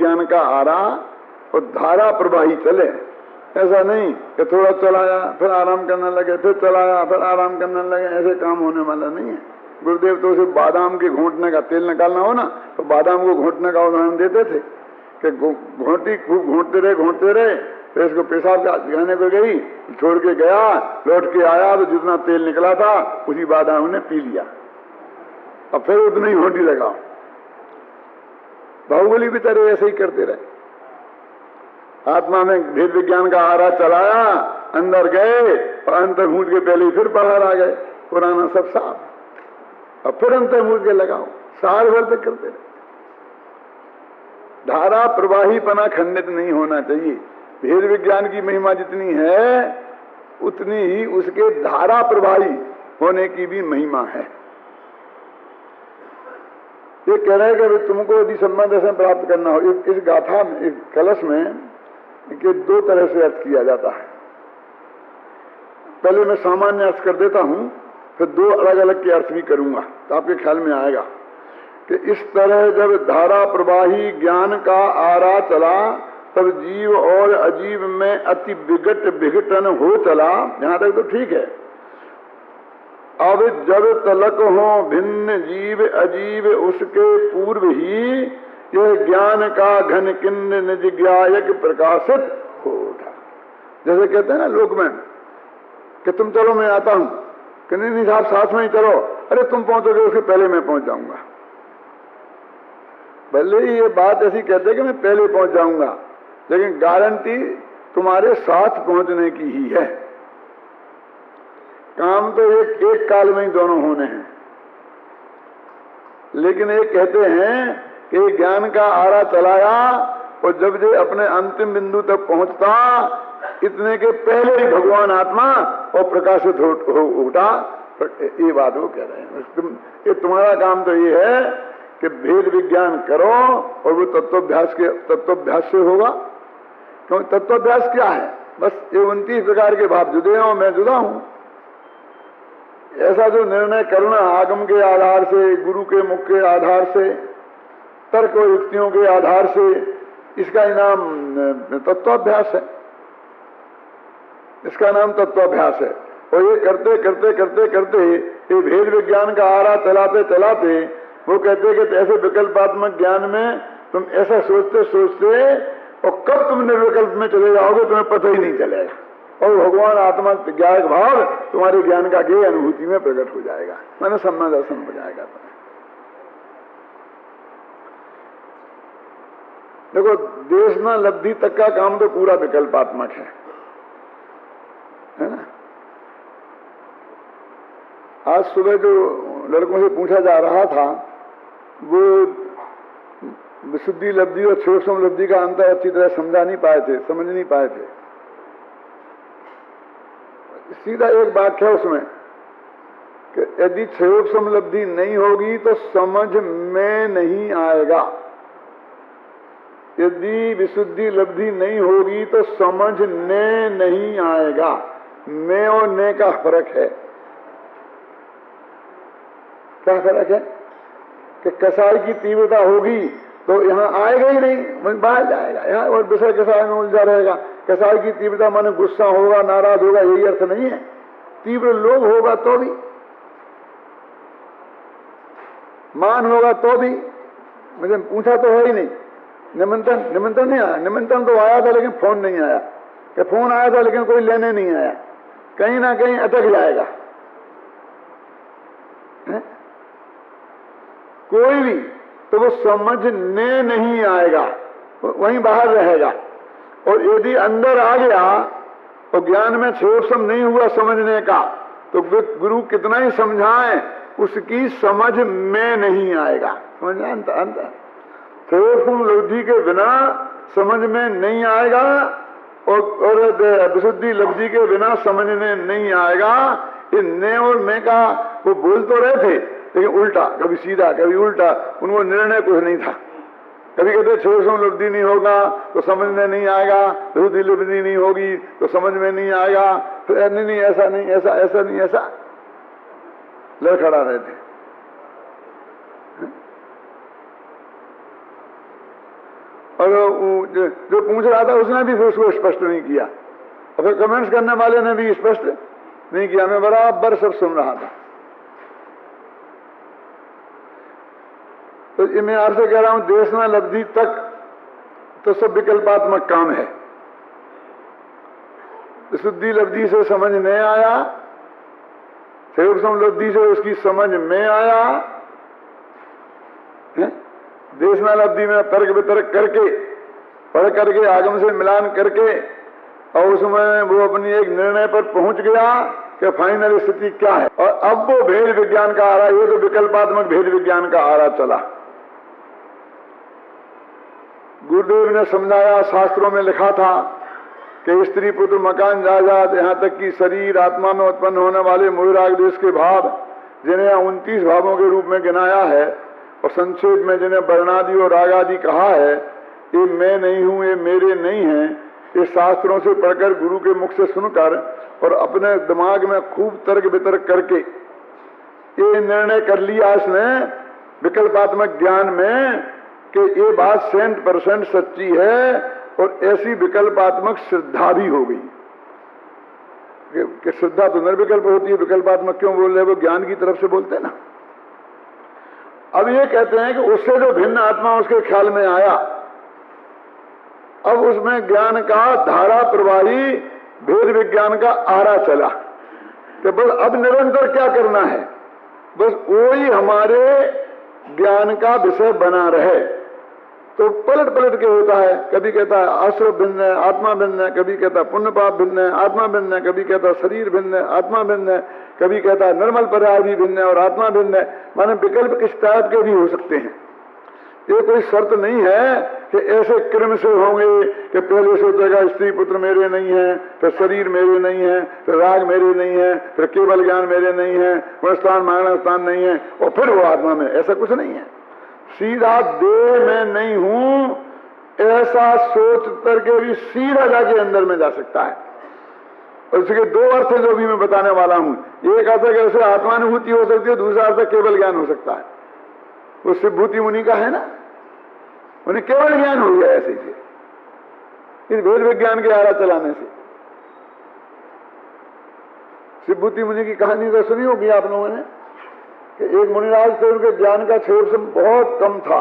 विज्ञान का आरा और धारा प्रवाही चले। ऐसा नहीं कि थोड़ा चलाया फिर आराम करने लगे, फिर चलाया फिर आराम करने लगे, ऐसे काम होने वाला नहीं है। गुरुदेव तो उसे बादाम के घोंटने का तेल निकालना हो ना तो बादाम को घोंटने का उदाहरण देते थे कि घोंटी खूब घोंटते रहे, फिर इसको पेशाब जाने को गई, छोड़ के गया, लौट के आया तो जितना तेल निकला था उसी बादाम ने पी लिया, अब फिर उतनी घोंटी लगाओ। बाहुबली भी तरह ऐसे ही करते रहे। आत्मा में भेद विज्ञान का आरा चलाया, अंदर गए और अंतर्मुख के पहले ही फिर बाहर आ गए, पुराना सब साफ, और फिर अंतर्मुख के लगाओ, साल भर तक करते रहे। धारा प्रवाहीपना खंडित नहीं होना चाहिए। भेद विज्ञान की महिमा जितनी है उतनी ही उसके धारा प्रवाही होने की भी महिमा है। ये कह रहे हैं कि तुमको यदि सम्मान दर्शन प्राप्त करना हो, इस गाथा में, इस कलश में कि दो तरह से अर्थ किया जाता है। पहले मैं सामान्य अर्थ कर देता हूं, फिर दो अलग अलग के अर्थ भी करूंगा तो आपके ख्याल में आएगा कि इस तरह जब धारा प्रवाही ज्ञान का आरा चला तब जीव और अजीव में अति विघट विघटन हो चला। यहां तक तो ठीक है। अब जब तलक हो भिन्न जीव अजीव उसके पूर्व ही यह ज्ञान का घन किन्न निज ज्ञायक प्रकाशित हो उठा। जैसे कहते हैं ना लोक में कि तुम चलो मैं आता हूं, कि नहीं साहब साथ में ही चलो, अरे तुम पहुंचोगे उसके पहले मैं पहुंच जाऊंगा। भले ही ये बात ऐसी कहते हैं कि मैं पहले पहुंच जाऊंगा, लेकिन गारंटी तुम्हारे साथ पहुंचने की ही है। काम तो एक काल में ही दोनों होने हैं, लेकिन एक कहते हैं कि ज्ञान का आरा चलाया और जब जो अपने अंतिम बिंदु तक पहुंचता इतने के पहले ही भगवान आत्मा और प्रकाशित हो उठा। ये बात वो कह रहे हैं। ये तुम्हारा काम तो ये है कि भेद विज्ञान करो और वो तत्वभ्यास से होगा। क्योंकि तत्वभ्यास क्या है? बस ये 29 प्रकार के भाव जुदे हों, मैं जुदा हूं, ऐसा जो निर्णय करना आगम के आधार से, गुरु के मुख के आधार से, तर्क और युक्तियों के आधार से, इसका नाम तत्वाभ्यास है। इसका नाम तत्वाभ्यास है। और ये करते करते करते करते ये भेद विज्ञान का आरा चलाते चलाते वो कहते कि ऐसे विकल्पात्मक ज्ञान में तुम ऐसा सोचते सोचते और कब तुम निर्विकल्प में चले जाओगे तुम्हें पता ही नहीं चलेगा और भगवान आत्मा ज्ञायक भाव तुम्हारे ज्ञान का ज्ञेय अनुभूति में प्रकट हो जाएगा, मैंने सम्मान दर्शन हो जाएगा तुम्हें। देखो देशना लब्धि तक का काम तो पूरा विकल्पात्मक है ना। आज सुबह जो लड़कों से पूछा जा रहा था वो विशुद्धि लब्धि और सूक्ष्म लब्धि का अंतर अच्छी तरह समझ नहीं पाए थे। सीधा एक बात है उसमें कि यदि सूक्ष्म लब्धि नहीं होगी तो समझ में नहीं आएगा, यदि विशुद्धि लब्धि नहीं होगी तो समझने नहीं आएगा। मैं और ने का फर्क है। क्या फर्क है कि कसाई की तीव्रता होगी तो यहाँ आएगा ही नहीं, बाहर जाएगा यहाँ और विषय कसाई में उलझा रहेगा। कसाई की तीव्रता माने गुस्सा होगा, नाराज होगा, यही अर्थ नहीं है। तीव्र लोभ होगा तो भी, मान होगा तो भी। मुझे पूछा तो है ही नहीं, निमंत्रण नहीं आया। निमंत्रण तो आया था लेकिन फोन नहीं आया, कि फोन आया था लेकिन कोई लेने नहीं आया। कहीं ना कहीं अटक जाएगा है? कोई भी तो वो समझने नहीं आएगा, वहीं बाहर रहेगा। और यदि अंदर आ गया और ज्ञान में सूक्ष्म नहीं हुआ समझने का तो गुरु कितना ही समझाए उसकी समझ में नहीं आएगा। समझ अंतर सूक्ष्म लब्धि के बिना समझ में नहीं आएगा और विशुद्धि लब्धि के बिना समझने नहीं आएगा। ने और मैं का वो बोल तो रहे थे लेकिन उल्टा, कभी सीधा कभी उल्टा, उनको निर्णय कुछ नहीं था। कभी कहते सूक्ष्म लब्धि नहीं होगा तो समझ में नहीं आएगा, विशुद्धि लब्धि नहीं होगी तो समझ में नहीं आएगा। फिर नहीं ऐसा नहीं, ऐसा नहीं, ऐसा लड़खड़ा रहे थे। और जो पूछ रहा था उसने भी फिर उसको स्पष्ट नहीं किया, और फिर कमेंट्स करने वाले ने भी स्पष्ट नहीं किया। मैं बराबर सब सुन रहा था। तो ये मैं आपसे कह रहा हूं, देशना लब्धि तक तो सब विकल्पात्मक काम है। शुद्धि लब्धि से समझ नहीं आया, सेवसम लब्धि से उसकी समझ में आया, देशना लब्धि में तर्क वितर्क करके, पढ़ करके, आगम से मिलान करके, और उसमें वो अपनी एक निर्णय पर पहुंच गया कि फाइनल स्थिति क्या है। और अब वो भेद विज्ञान का आरा, ये तो विकल्पात्मक भेद विज्ञान का आरा चला। गुरुदेव ने समझाया, शास्त्रों में लिखा था कि स्त्री पुत्र मकान जायदाद, यहां तक कि शरीर आत्मा में उत्पन्न होने वाले मोह राग द्वेष के भाव, जिन्हें 29 भावों के रूप में गिनाया है, और संक्षेप में जिन्हें वर्णादि और रागादि कहा है, ये मैं नहीं हूं, ये मेरे नहीं है। ये शास्त्रों से पढ़कर, गुरु के मुख से सुनकर और अपने दिमाग में खूब तर्क वितर्क करके ये निर्णय कर लिया इसने विकल्पात्मक ज्ञान में कि ये बात 100% सच्ची है, और ऐसी विकल्पात्मक श्रद्धा भी हो गई कि श्रद्धा तो निर्विकल्प होती है, विकल्पात्मक क्यों बोल रहे? वो ज्ञान की तरफ से बोलते ना। अब ये कहते हैं कि उससे जो भिन्न आत्मा उसके ख्याल में आया, अब उसमें ज्ञान का धारा प्रवाही भेद विज्ञान का आरा चला कि बस अब निरंतर क्या करना है, बस वही हमारे ज्ञान का विषय बना रहे। तो पलट पलट के होता है, कभी कहता है आश्रव भिन्न है, आत्मा भिन्न है, कभी कहता है पुण्य पाप भिन्न है, आत्मा भिन्न है, कभी कहता है शरीर भिन्न है, आत्मा भिन्न है, कभी कहता है निर्मल पर्याय भी भिन्न है और आत्मा भिन्न है। माने विकल्प किस टाइप के भी हो सकते हैं। ये कोई शर्त नहीं है कि ऐसे क्रम से होंगे कि पहले सोचेगा स्त्री पुत्र मेरे नहीं है, फिर शरीर मेरे नहीं है, फिर राग मेरे नहीं है, फिर केवल ज्ञान मेरे नहीं है, वर्षस्थान मारण स्थान नहीं है, और फिर वो आत्मा में। ऐसा कुछ नहीं है। सीधा देह में नहीं हूं ऐसा सोच करके भी सीधा जाके अंदर में जा सकता है। और इसके दो अर्थ जो भी मैं बताने वाला हूं, एक अर्थ कैसे आत्मानुभूति हो सकती है, दूसरा अर्थ केवल ज्ञान हो सकता है। वो शिवभूति मुनि का है ना, उन्हें केवल ज्ञान हो गया ऐसे ही इस भेद विज्ञान के आरा चलाने से। शिवभूति मुनि की कहानी तो सुनी होगी आप लोगों ने कि एक मुनिराज थे, उनके ज्ञान का क्षेत्र से बहुत कम था,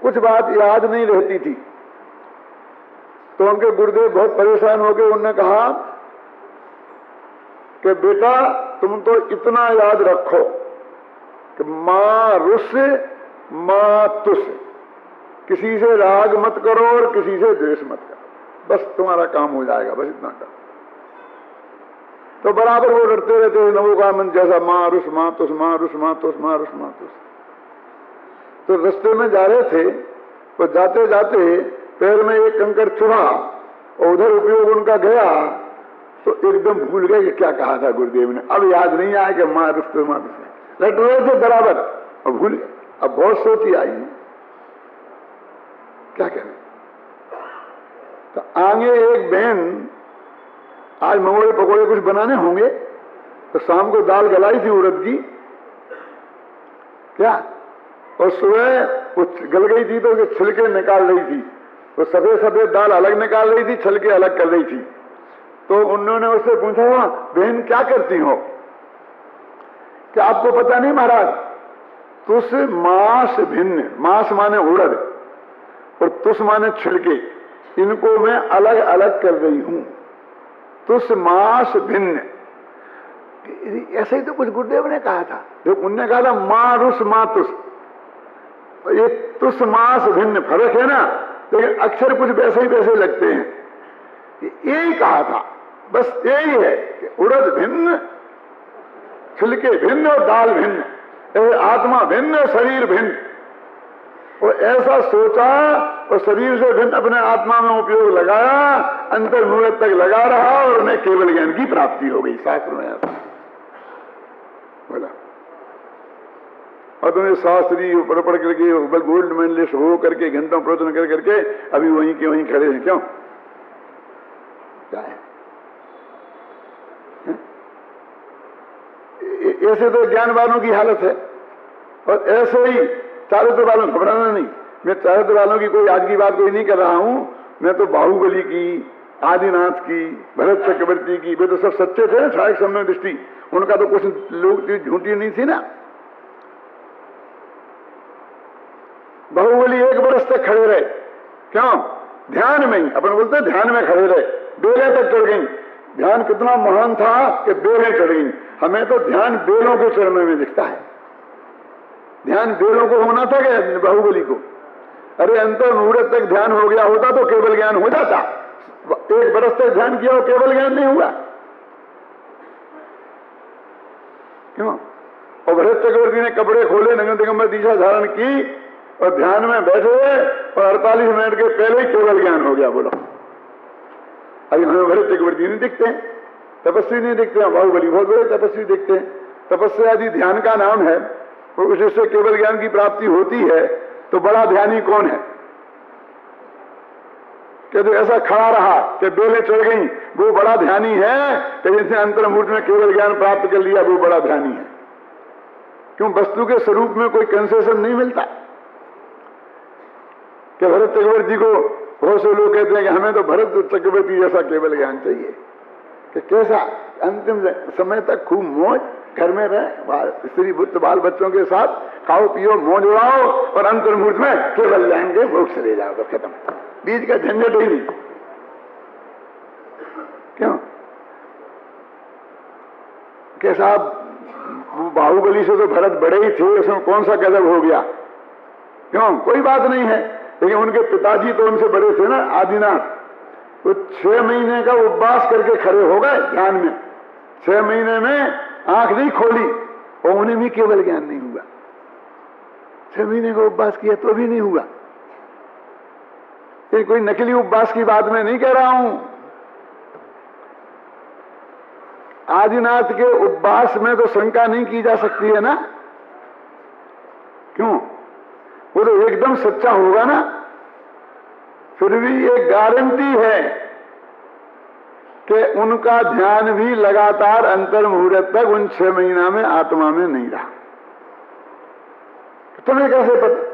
कुछ बात याद नहीं रहती थी। तो उनके गुरुदेव बहुत परेशान हो गए। उन्होंने कहा कि बेटा तुम तो इतना याद रखो कि मां रुस मां तुस, किसी से राग मत करो और किसी से द्वेष मत करो, बस तुम्हारा काम हो जाएगा, बस इतना करो। तो बराबर वो डरते रहते हैं नवो का मन जैसा, मां रुस मां तुस, मां रुस मां तुस, मां रुस मां तुस। तो रास्ते में जा रहे थे, तो जाते जाते पैर में एक कंकड़ चुभा और उधर उपयोग उनका गया, तो एकदम भूल गए कि क्या कहा था गुरुदेव ने। अब याद नहीं आया कि मां रुस तो मां तुस, लट रहे थे बराबर और भूल गए। अब बहुत सोची आई, क्या करें। तो आगे एक बहन आज मंगोड़े पकोड़े कुछ बनाने होंगे, तो शाम को दाल गलाई थी उड़द की, क्या, और सुबह वो गल गई थी तो उसके छिलके निकाल रही थी, तो सफेद सफेद दाल अलग निकाल रही थी, छिलके अलग कर रही थी। तो उन्होंने उससे पूछा, बहन क्या करती हो? क्या आपको पता नहीं महाराज, तुस मांस भिन्न, मांस माने उड़द और तुस माने छिलके, इनको मैं अलग अलग कर रही हूं, तुस मांस भिन्न। ऐसे ही तो कुछ गुरुदेव ने कहा था, जो उनने कहा था मां रुस मां तुस, ये तुस मांस भिन्न फर्क है ना, लेकिन अक्षर कुछ वैसे ही वैसे लगते हैं। यही कहा था, बस यही है कि उड़द भिन्न, छिलके भिन्न और दाल भिन्न, आत्मा भिन्न, शरीर भिन्न। वो ऐसा सोचा और शरीर से भिन्न अपने आत्मा में उपयोग लगाया, अंतर मूर्त तक लगा रहा और उन्हें केवल ज्ञान की प्राप्ति हो गई। शास्त्र में ऐसा बोला। और तुम्हें शास्त्री पढ़ पढ़ करके गोल्ड मेडलिस्ट हो करके घंटों प्रवचन कर करके अभी वहीं के वहीं खड़े हैं, क्यों? क्या है? ऐसे तो ज्ञान वालों की हालत है, और ऐसे ही चारों तो वालों घबराना नहीं, मैं चरित्र वालों की कोई आज की बात कोई नहीं कर रहा हूं, मैं तो बाहुबली की, आदिनाथ की, भरत चक्रवर्ती की, वे तो सब सच्चे थे ना छाया समय दृष्टि, उनका तो कुछ लोग झूठी नहीं थी ना। बाहुबली 1 वर्ष तक खड़े रहे, क्यों? ध्यान में ही, अपन बोलते ध्यान में खड़े रहे, बेलें तक चढ़ गई। ध्यान कितना महान था कि बेलें चढ़ गई। हमें तो ध्यान बेलों के चरणों में दिखता है। ध्यान बेलों को होना था कि बाहुबली को? अरे अंतर मुहूर्त तक ध्यान हो गया होता तो केवल ज्ञान हो जाता। 1 वर्ष तक ध्यान किया हो, केवल ज्ञान नहीं हुआ, क्यों? और भरत चक्रवर्ती ने कपड़े खोले, नग्न दिगंबर दिशा धारण की और ध्यान में बैठे और 48 मिनट के पहले ही केवल ज्ञान हो गया। बोलो, अभी हमें भरत चक्रवर्ती नहीं दिखते हैं, तपस्वी नहीं दिखते हैं, बाहुबली बहुत बड़े तपस्वी दिखते हैं। तपस्या यदि ध्यान का नाम है और उससे केवल ज्ञान की प्राप्ति होती है तो बड़ा ध्यानी कौन है? कि तो ऐसा खड़ा रहा कि बेलें चढ़ गई, वो बड़ा ध्यानी है कि जिसने अंतर्मुहूर्त में केवल ज्ञान प्राप्त कर लिया, वो बड़ा ध्यानी है। क्यों? वस्तु के स्वरूप में कोई कंसेशन नहीं मिलता। कि भरत चक्रवर्ती को बहुत से लोग कहते हैं कि हमें तो भरत चक्रवर्ती जैसा केवल ज्ञान चाहिए, कि कैसा अंतिम समय तक खूब मौज, घर में रहे, स्त्री पुत्र बाल बच्चों के साथ खाओ पियो मौज उड़ाओ और अंतर्मुहूर्त में केवल ज्ञान के मोक्ष ले जाओ, बस खत्म, बीच का झंझट ही नहीं। क्यों? कि साहब बाहुबली से तो भरत बड़े ही थे, उसमें कौन सा गजब हो गया? क्यों? कोई बात नहीं है, लेकिन उनके पिताजी तो उनसे बड़े थे ना, आदिनाथ। तो 6 महीने का उपवास करके खड़े हो गए ध्यान में। 6 महीने में आंख नहीं खोली और उन्हें भी केवल ज्ञान नहीं हुआ। 6 महीने का उपवास किया तो भी नहीं हुआ। ये कोई नकली उपवास की बात मैं नहीं कह रहा हूं। आदिनाथ के उपवास में तो शंका नहीं की जा सकती है ना। क्यों? वो तो एकदम सच्चा होगा ना। फिर भी एक गारंटी है कि उनका ध्यान भी लगातार अंतर मुहूर्त तक उन 6 महीना में आत्मा में नहीं रहा। तुम्हें कैसे पता?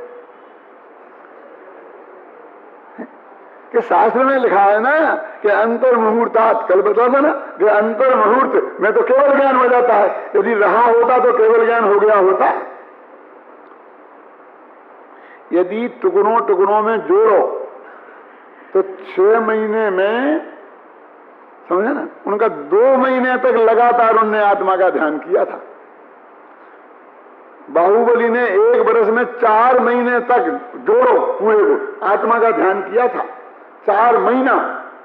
कि शास्त्र में लिखा है ना कि अंतर मुहूर्तात्, कल बता था ना कि अंतर मुहूर्त में तो केवल ज्ञान हो जाता है। यदि रहा होता तो केवल ज्ञान हो गया होता। यदि टुकड़ों टुकड़ों में जोड़ो तो 6 महीने में, समझे ना, उनका 2 महीने तक लगातार उनने आत्मा का ध्यान किया था। बाहुबली ने 1 वर्ष में 4 महीने तक जोड़ो पूरे को आत्मा का ध्यान किया था। 4 महीना।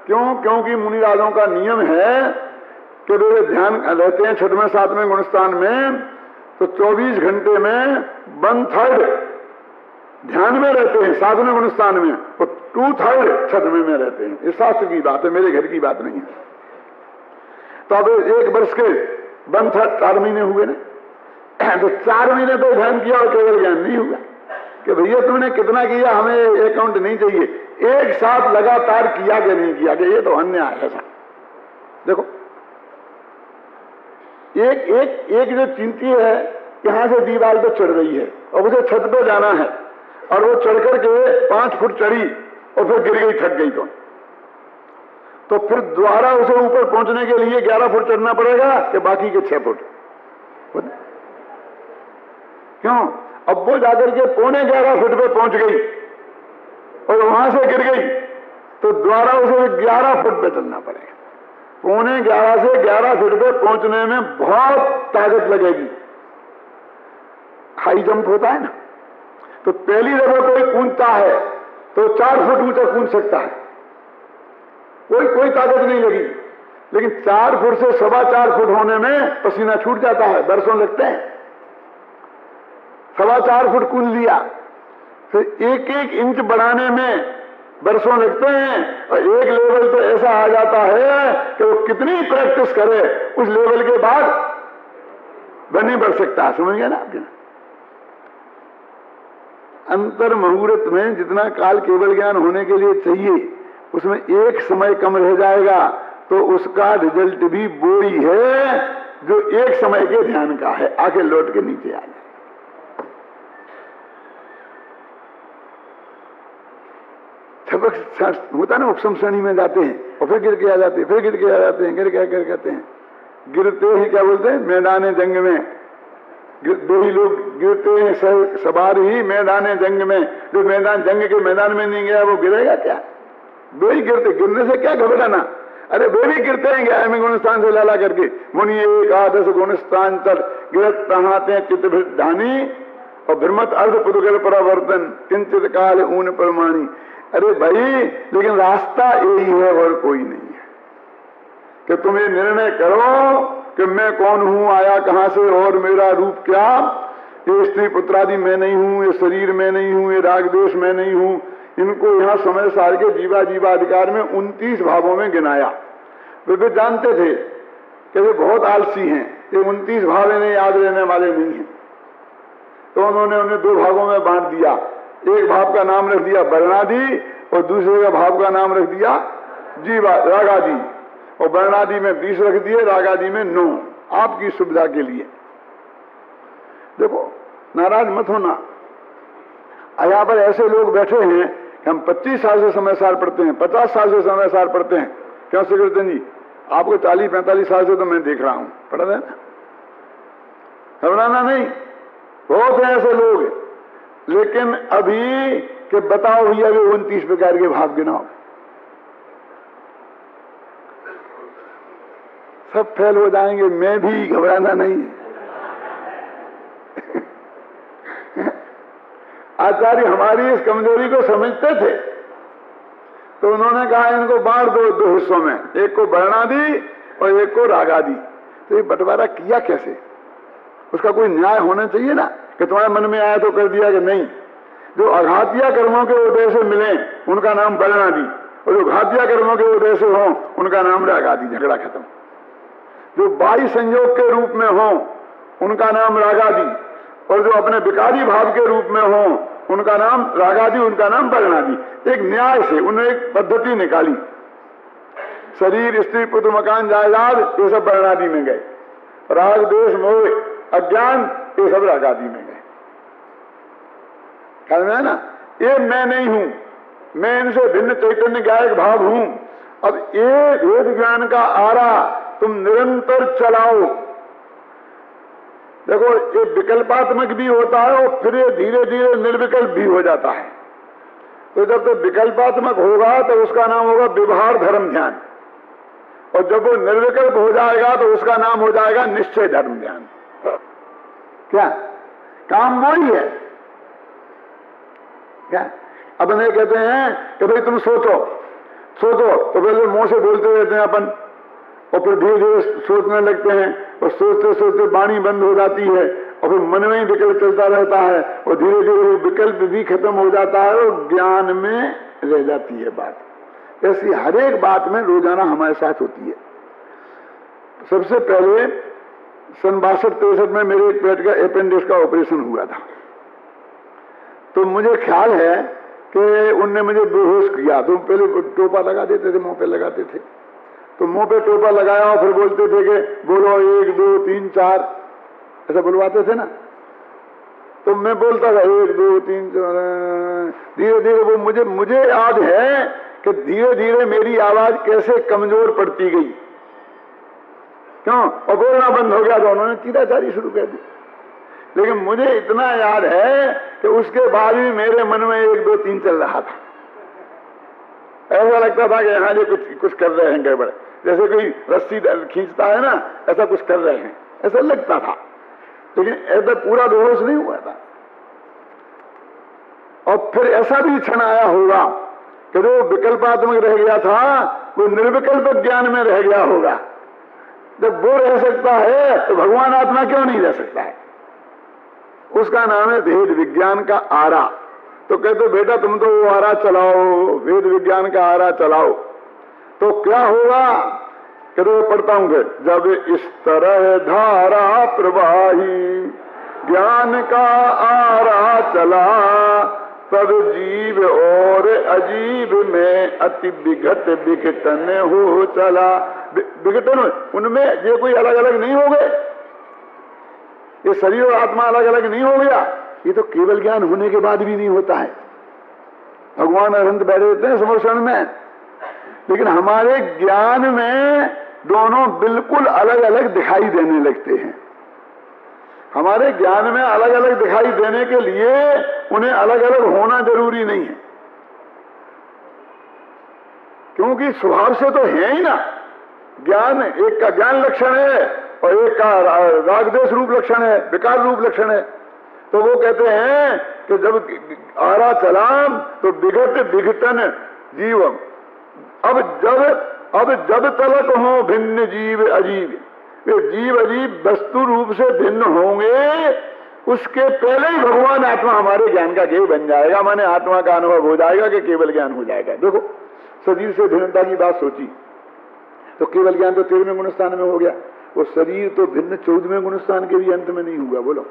क्यों? क्योंकि मुनिराजों का नियम है कि वे ध्यान रहते हैं 6वें 7वें गुणस्थान में, तो 24 घंटे में 1/3 ध्यान में रहते हैं 7वें गुणस्थान में, और 2/3 6वें में रहते हैं। ये शास्त्र की बात है, मेरे घर की बात नहीं है। तो अब 1 वर्ष के 1/3 4 महीने हुए ना, तो 4 महीने तो ध्यान किया और केवल ज्ञान नहीं हुआ। कि भैया तुमने कितना किया, हमें अकाउंट नहीं चाहिए, एक साथ लगातार किया कि नहीं किया, कि ये तो अन्याय है। ऐसा देखो, एक जो चिंती है यहां से दीवार पे चढ़ रही है और उसे छत पे जाना है, और वो चढ़ करके 5 फुट चढ़ी और फिर गिर गई, थक गई। तो फिर दोबारा उसे ऊपर पहुंचने के लिए 11 फुट चढ़ना पड़ेगा कि बाकी के 6 फुट? क्यों? अब वो जाकर के 11.25 फुट पे पहुंच गई और वहां से गिर गई, तो दोबारा उसे 11 फुट पे चलना पड़ेगा। 11.25 से 11 फुट पे पहुंचने में बहुत ताकत लगेगी। हाई जंप होता है ना, तो पहली दफा कोई कूदता है तो 4 फुट ऊंचा कूद सकता है, कोई ताकत नहीं लगी। लेकिन 4 फुट से 4.25 फुट होने में पसीना छूट जाता है, बरसों लगते हैं। 4.25 फुट कूद लिया, फिर 1-1 इंच बढ़ाने में बरसों लगते हैं, और एक लेवल तो ऐसा आ जाता है कि वो कितनी प्रैक्टिस करे उस लेवल के बाद वह नहीं बढ़ सकता। समझ गए ना आपके? अंतर मुहूर्त में जितना काल केवल ज्ञान होने के लिए चाहिए, उसमें एक समय कम रह जाएगा तो उसका रिजल्ट भी वो ही है जो एक समय के ध्यान का है, आके लौट के नीचे आ जाए। ठपक होता ना, उपशम श्रेणी में जाते हैं और फिर गिर के आ जाते हैं, फिर गिर के आ जाते हैं, गिर कहते हैं। गिरते ही क्या बोलते हैं, मैदान जंग में दो ही लोग गिरते हैं सवार ही मैदान जंग में। जो मैदान जंग के मैदान में नहीं गया वो गिरेगा क्या? दो ही गिरते, गिरने से क्या घबराना? अरे वे भी गिरते हैं गया में गुणस्थान से लाला करके। मुनि एकादश गुणस्थान चल गिरत तहाते चित्त धानी और ब्रह्मत अर्ध पुदगल परावर्तन किंचित काल ऊन परमाणी। अरे भाई, लेकिन रास्ता यही है और कोई नहीं है कि तुम ये निर्णय करो कि मैं कौन हूं, आया कहां से और मेरा रूप क्या। ये स्त्री पुत्रादि मैं नहीं हूं, ये शरीर में नहीं हूं, ये राग द्वेष में नहीं हूं। इनको यहाँ समय सार के जीवाधिकार में 29 भावों में गिनाया। वे जानते थे कि वे बहुत आलसी हैं, ये 29 भाव इन्हें याद रहने वाले नहीं हैं। तो उन्होंने उन्हें 2 भागों में बांट दिया। एक भाव का नाम रख दिया वर्णादि और दूसरे का भाव का नाम रख दिया रागादि। और वर्णादि में 20 रख दिए, रागादि में 9, आपकी सुविधा के लिए। देखो, नाराज मत होना। यहाँ पर ऐसे लोग बैठे हैं कि हम 25 साल से समय सार पढ़ते हैं, 50 साल से समय सार पढ़ते हैं। क्यों श्री कृष्ण जी, आपको 40-45 साल से तो मैं देख रहा हूं, पढ़ रहे ना, घबराना नहीं। बहुत है ऐसे लोग, लेकिन अभी के बताओ भैया, भी 29 प्रकार के भाव गिनाओ, सब फेल हो जाएंगे। मैं भी, घबराना नहीं। आचार्य हमारी इस कमजोरी को समझते थे, तो उन्होंने कहा इनको बांट दो हिस्सों में, एक को वर्णादि और एक को रागादि। तो ये बंटवारा किया कैसे? उसका कोई न्याय होना चाहिए ना, कि तुम्हारे मन में आया तो कर दिया कि नहीं। जो अघातिया कर्मों के उदय से मिले उनका नाम वर्णादि, और जो घातिया कर्मों के उदय से हो उनका नाम रागादि। झगड़ा खत्म। जो बाह्य संयोग के रूप में हो उनका नाम रागादि, और जो अपने विकारी भाव के रूप में हो उनका नाम रागादि, उनका नाम वर्णादि। एक न्याय से उन्होंने एक पद्धति निकाली। शरीर, स्त्री, पुत्र, मकान, जायदाद, ये सब वर्णादि में गए। राग, द्वेष, मोह, अज्ञान, ये सब रागादि में गए। ख्याल में है ना? ये मैं नहीं हूं, मैं इनसे भिन्न चैतन्य गायक भाव हूं। अब ये वेद ज्ञान का आरा तुम निरंतर चलाओ। देखो, ये विकल्पात्मक भी होता है और फिर ये धीरे धीरे निर्विकल्प भी हो जाता है। तो जब तो विकल्पात्मक होगा तो उसका नाम होगा व्यवहार धर्म ध्यान, और जब वो निर्विकल्प हो जाएगा तो उसका नाम हो जाएगा निश्चय धर्म ध्यान। क्या काम वही है क्या? अपने कहते हैं कि भाई तुम सोचो तो पहले मुंह से बोलते रहते हैं अपन, और फिर धीरे धीरे सोचने लगते हैं, और सोचते सोचते वाणी बंद हो जाती है, और फिर मन में ही विकल्प चलता रहता है, और धीरे धीरे विकल्प भी खत्म हो जाता है और ज्ञान में रह जाती है बात। ऐसी हर एक बात में रोजाना हमारे साथ होती है। सबसे पहले सन 62-63 में मेरे एक पेट का अपेंडिक्स का ऑपरेशन हुआ था। तो मुझे ख्याल है कि उनने मुझे बेहोश किया। तो पहले टोपा लगा देते थे, मुंह पे लगाते थे, तो मुंह पे टोपा लगाया और फिर बोलते थे कि बोलो 1 2 3 4, ऐसा बुलवाते थे ना। तो मैं बोलता था 1 2 3 4। धीरे धीरे वो मुझे याद है कि धीरे धीरे मेरी आवाज कैसे कमजोर पड़ती गई। क्यों? और बोलना बंद हो गया तो उन्होंने चीराचारी शुरू कर दी। लेकिन मुझे इतना याद है कि उसके बाद भी मेरे मन में 1 2 3 चल रहा था। ऐसा लगता था कि यहाँ जो कुछ कर रहे हैं गड़बड़, जैसे कोई रस्सी खींचता है ना, ऐसा कुछ कर रहे हैं, ऐसा लगता था। लेकिन ऐसा पूरा बेहोश नहीं हुआ था। और फिर ऐसा भी क्षण आया होगा कि जो विकल्पात्मक रह गया था वो निर्विकल्प ज्ञान में रह गया होगा। जब वो रह सकता है तो भगवान आत्मा क्यों नहीं रह सकता है? उसका नाम है भेद विज्ञान का आरा। तो कहते बेटा तुम तो वो आरा चलाओ, वेद विज्ञान का आरा चलाओ। तो क्या होगा? कहते पढ़ता हूं फिर, जब इस तरह धारा प्रवाही ज्ञान का आरा चला, तब जीव और अजीब में अति विघट विघटन हो चला। विघटन उनमें ये कोई अलग अलग नहीं हो गए, ये शरीर और आत्मा अलग अलग नहीं हो गया। ये तो केवल ज्ञान होने के बाद भी नहीं होता है। भगवान अनंत बैठे रहते हैं समोषण में, लेकिन हमारे ज्ञान में दोनों बिल्कुल अलग अलग दिखाई देने लगते हैं। हमारे ज्ञान में अलग अलग दिखाई देने के लिए उन्हें अलग अलग होना जरूरी नहीं है, क्योंकि स्वभाव से तो है ही ना। ज्ञान, एक का ज्ञान लक्षण है और एक का रागद्वेष रूप लक्षण है, विकार रूप लक्षण है। तो वो कहते हैं कि जब आरा चला तो विघट विघटन जीव, अब जब तलक हो भिन्न जीव अजीब, वे जीव अजीब वस्तु रूप से भिन्न होंगे, उसके पहले ही भगवान आत्मा हमारे ज्ञान का गेय बन जाएगा, माने आत्मा का अनुभव हो जाएगा कि केवल ज्ञान हो जाएगा। देखो शरीर से भिन्नता की बात सोची तो केवल ज्ञान तो 13वें गुणस्थान में हो गया, वो शरीर तो भिन्न 14वें गुणस्थान के भी अंत में नहीं हुआ। बोलो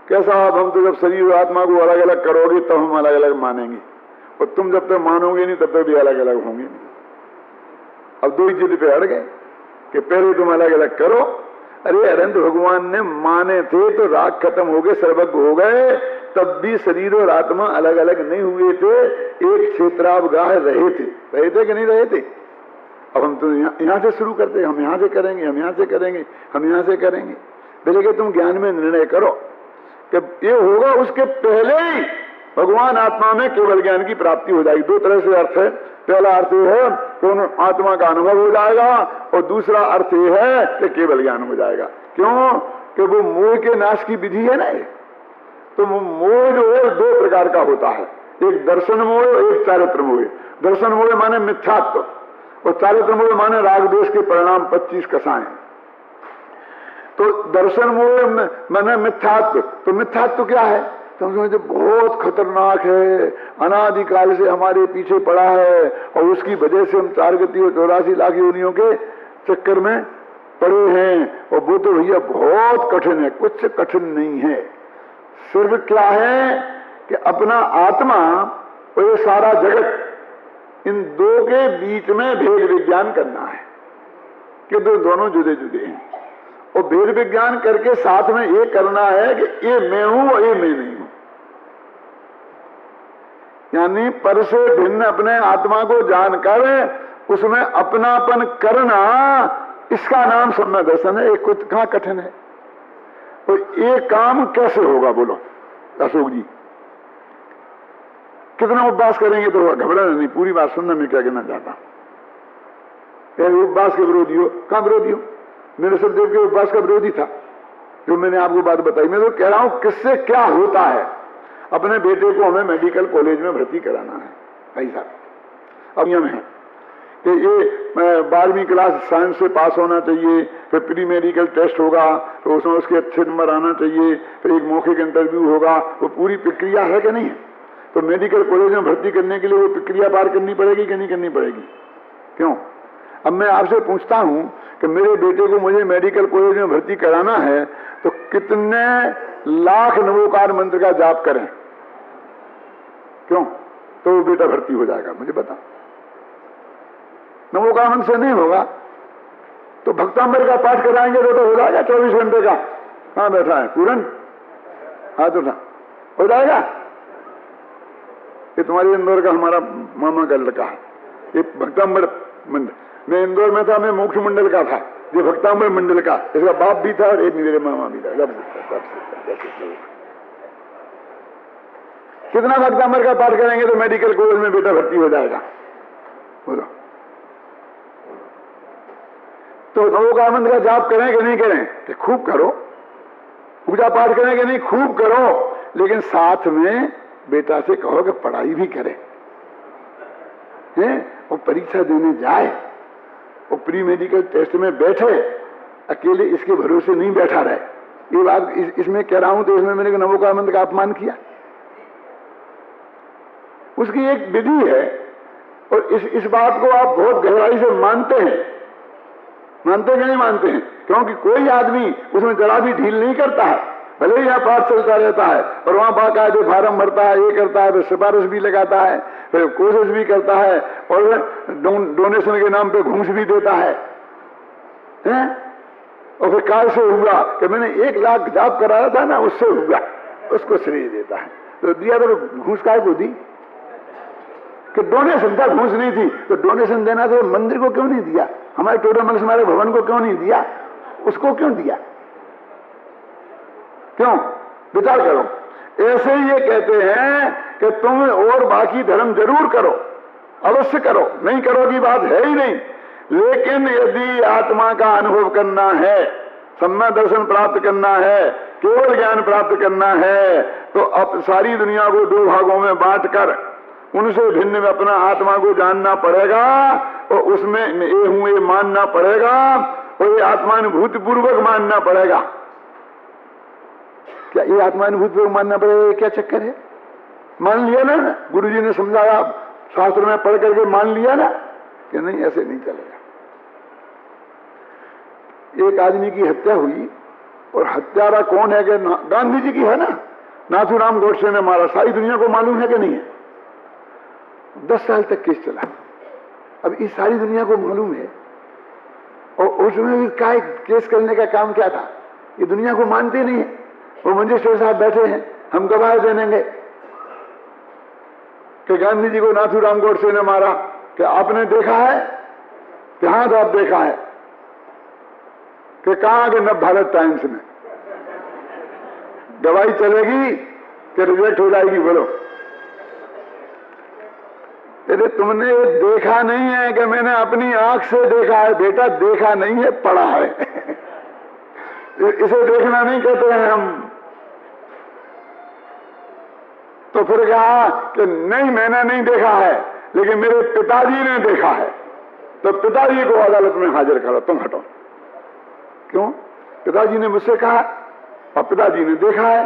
कैसा? अब हम तो जब शरीर और आत्मा को अलग अलग करोगे तब हम अलग अलग मानेंगे, और तुम जब तक मानोगे नहीं तब तक भी अलग अलग होंगे नहीं। अब दो ही जिद पे अड़ गए कि पहले तुम अलग अलग करो। अरे अनंत भगवान ने माने थे तो राग खत्म हो गए, सर्वज्ञ हो गए, तब भी शरीर और आत्मा अलग अलग नहीं हुए थे, एक क्षेत्रावगाह रहे थे कि नहीं रहे थे? अब हम तो यहाँ से शुरू करते, हम यहाँ से करेंगे, हम यहाँ से करेंगे, हम यहाँ से करेंगे। बोले कि तुम ज्ञान में निर्णय करो कि ये होगा, उसके पहले ही भगवान आत्मा में केवल ज्ञान की प्राप्ति हो जाएगी। दो तरह से अर्थ है। पहला अर्थ ये है कि आत्मा का अनुभव हो जाएगा, और दूसरा अर्थ ये है कि केवल ज्ञान हो जाएगा। क्यों? कि वो मोह के नाश की विधि है ना। तो मोह जो है दो प्रकार का होता है, एक दर्शन मोह, एक चारित्र मोह। दर्शन मोह माने मिथ्यात्व, और चारित्र मोह माने राग द्वेष के परिणाम 25 कसाएं। तो दर्शन मोह माने मिथ्यात्व। तो मिथ्यात्व क्या है? तो समझो बहुत खतरनाक है, अनादिकाल से हमारे पीछे पड़ा है, और उसकी वजह से हम 4 गति और 84 लाख योनियों के चक्कर में पड़े हैं। और वो तो भैया बहुत कठिन है, कुछ कठिन नहीं है। सिर्फ क्या है कि अपना आत्मा और ये सारा जगत, इन दो के बीच में भेद विज्ञान करना है कि दोनों जुदे जुदे हैं, और भेद विज्ञान करके साथ में ये करना है कि ये मैं हूं और ये मैं नहीं हूं। यानी पर से भिन्न अपने आत्मा को जानकर उसमें अपनापन करना, इसका नाम सम्यक दर्शन है। एक कहाँ कठिन है? तो ये काम कैसे होगा बोलो अशोक जी? कितना उपवास करेंगे तो घबराना नहीं, पूरी बात सुनना मैं क्या कहना चाहता हूं। उपवास के विरोधी हो, कहां विरोधी हो? मेरे सददेव के उपवास का विरोधी था, जो मैंने आपको बात बताई। मैं तो कह रहा हूं किससे क्या होता है। अपने बेटे को हमें मेडिकल कॉलेज में भर्ती कराना है, ऐसा अब नियम है कि ये 12वीं क्लास साइंस से पास होना चाहिए, फिर प्री मेडिकल टेस्ट होगा, तो उसमें उसके अच्छे नंबर आना चाहिए, फिर एक मौखिक इंटरव्यू होगा। वो पूरी प्रक्रिया है कि नहीं है? तो मेडिकल कॉलेज में भर्ती करने के लिए वो प्रक्रिया पार करनी पड़ेगी कि नहीं करनी पड़ेगी? क्यों? अब मैं आपसे पूछता हूं कि मेरे बेटे को मुझे मेडिकल कॉलेज में भर्ती कराना है, तो कितने लाख नवोकार मंत्र का जाप करें? क्यों? तो वो बेटा भर्ती हो जाएगा, मुझे बता। नवोकार मंत्र से नहीं होगा तो भक्तांबर का पाठ कराएंगे तो हो जाएगा 24 घंटे का। कहां बैठा है पूरन? हाथ उठा, हो जाएगा। ये तुम्हारे इंदौर का हमारा मामा का लड़का है, ये भक्तांबर मंडल। मैं इंदौर में था, मैं मोक्ष मंडल का था, ये भक्तांबर मंडल का, इसका बाप भी था और एक मेरे मामा भी था। कितना भक्तांबर का पाठ करेंगे तो मेडिकल कॉलेज में बेटा भर्ती हो जाएगा? बोलो। तो नवोकार मंत्र का जाप करें कि नहीं करें? कि खूब करो। पूजा पाठ करें कि नहीं? खूब करो। लेकिन साथ में बेटा से कहो कि पढ़ाई भी करे, वो परीक्षा देने जाए, वो प्री मेडिकल टेस्ट में बैठे, अकेले इसके भरोसे नहीं बैठा रहे। ये बात इसमें कह रहा हूं तो इसमें मैंने नवोकार मंत्र का अपमान किया? उसकी एक विधि है, और इस बात को आप बहुत गहराई से मानते हैं। मानते कि नहीं मानते हैं? क्योंकि कोई आदमी उसमें जरा भी ढील नहीं करता है, भले ही यहाँ पाठ चलता रहता है और वहां बाकायदे फार्म भरता है, ये करता है, फिर सिफारिश भी लगाता है, फिर कोशिश भी करता है, और डोनेशन के नाम पे घूस भी देता है, और फिर कार से हुआ कि मैंने 1 लाख जाप कराया था ना, उससे हुआ, उसको श्रेय देता है। तो दिया तो घूस काय को दी कि डोनेशन था, घूस नहीं थी। तो डोनेशन देना तो मंदिर को क्यों नहीं दिया, हमारे टोडरमल हमारे भवन को क्यों नहीं दिया, उसको क्यों दिया, क्यों? विचार करो। ऐसे ही ये कहते हैं कि तुम और बाकी धर्म जरूर करो, अवश्य करो, नहीं करोगी बात है ही नहीं। लेकिन यदि आत्मा का अनुभव करना है, सम्यक दर्शन प्राप्त करना है, केवल ज्ञान प्राप्त करना है, तो अब सारी दुनिया को दो भागों में बांटकर उनसे भिन्न में अपना आत्मा को जानना पड़ेगा और उसमें ये हूं ये मानना पड़ेगा और ये आत्मानुभूति पूर्वक मानना पड़ेगा। क्या ये आत्मानुभूति पूर्वक मानना पड़ेगा? क्या चक्कर है? मान लिया ना, गुरुजी ने समझाया, शास्त्र में पढ़ करके मान लिया ना कि नहीं, ऐसे नहीं चलेगा। एक आदमी की हत्या हुई और हत्यारा कौन है? कि गांधी जी की है ना, नाथूराम गोडसे ने मारा। सारी दुनिया को मालूम है कि नहीं है? 10 साल तक केस चला। अब इस सारी दुनिया को मालूम है और उसमें भी क्या केस करने का काम क्या था? ये दुनिया को मानते नहीं है। वो मजिस्ट्रेट साहब बैठे हैं, हम गवाह दे देंगे कि गांधी जी को नाथूराम गोडसे ने मारा, कि आपने देखा है? कि हाँ साहब देखा है। कि कहा? कि नव भारत टाइम्स में। गवाही चलेगी कि रिजेक्ट हो जाएगी? बोलो। अरे तुमने देखा नहीं है कि मैंने अपनी आंख से देखा है? बेटा देखा नहीं है, पढ़ा है। इसे देखना नहीं कहते हैं हम। तो फिर कहा कि नहीं मैंने नहीं देखा है, लेकिन मेरे पिताजी ने देखा है। तो पिताजी को अदालत में हाजिर करो, तुम हटो। क्यों? पिताजी ने मुझसे कहा और पिताजी ने देखा है।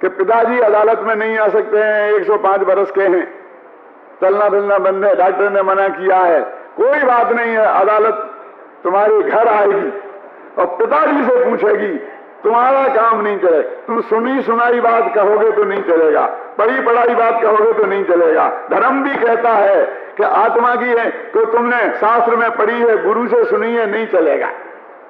कि पिताजी अदालत में नहीं आ सकते हैं, 105 बरस के हैं, चलना फिरना बंद है, डॉक्टर ने मना किया है। कोई बात नहीं है, अदालत तुम्हारे घर आएगी और पिताजी से पूछेगी, तुम्हारा काम नहीं चले। तुम सुनी सुनाई बात कहोगे तो नहीं चलेगा, पढ़ी पढ़ाई बात कहोगे तो नहीं चलेगा। धर्म भी कहता है कि आत्मा की है तो तुमने शास्त्र में पढ़ी है, गुरु से सुनी है, नहीं चलेगा।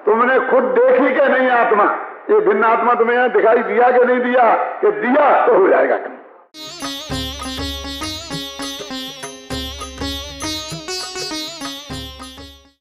तुमने खुद देखी कि नहीं आत्मा, ये भिन्न आत्मा तुम्हें दिखाई दिया कि नहीं दिया? कि दिया तो हो जाएगा।